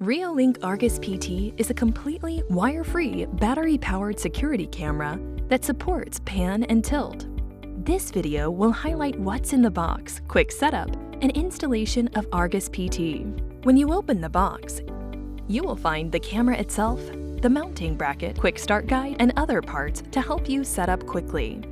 Reolink Argus PT is a completely wire-free, battery-powered security camera that supports pan and tilt. This video will highlight what's in the box, quick setup, and installation of Argus PT. When you open the box, you will find the camera itself, the mounting bracket, quick start guide, and other parts to help you set up quickly.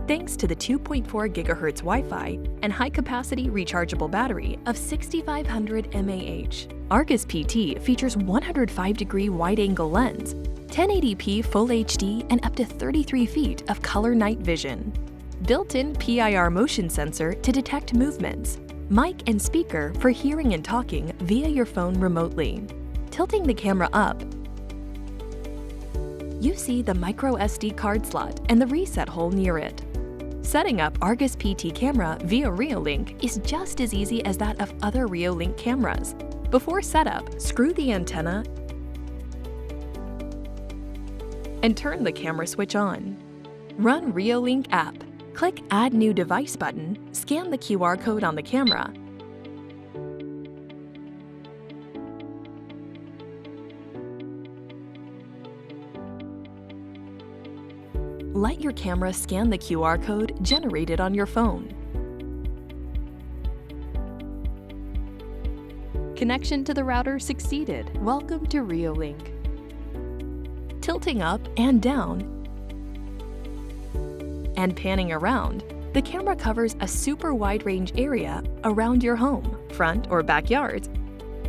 Thanks to the 2.4 GHz Wi-Fi and high-capacity rechargeable battery of 6500 mAh, Argus PT features 105-degree wide-angle lens, 1080p Full HD, and up to 33 feet of color night vision. Built-in PIR motion sensor to detect movements, mic and speaker for hearing and talking via your phone remotely. Tilting the camera up, you see the micro SD card slot and the reset hole near it. Setting up Argus PT camera via Reolink is just as easy as that of other Reolink cameras. Before setup, screw the antenna and turn the camera switch on. Run Reolink app. Click Add New Device button, scan the QR code on the camera, let your camera scan the QR code generated on your phone. Connection to the router succeeded. Welcome to Reolink. Tilting up and down and panning around, the camera covers a super wide range area around your home, front or backyards.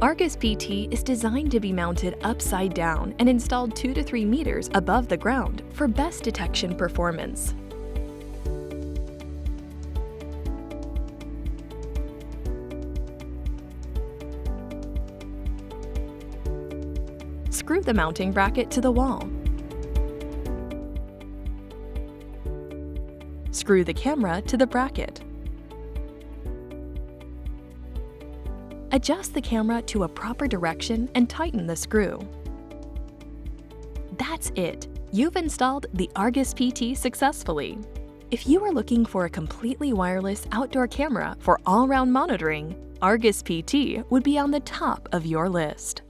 Argus PT is designed to be mounted upside down and installed 2 to 3 meters above the ground for best detection performance. Screw the mounting bracket to the wall. Screw the camera to the bracket. Adjust the camera to a proper direction and tighten the screw. That's it! You've installed the Argus PT successfully. If you are looking for a completely wireless outdoor camera for all-round monitoring, Argus PT would be on the top of your list.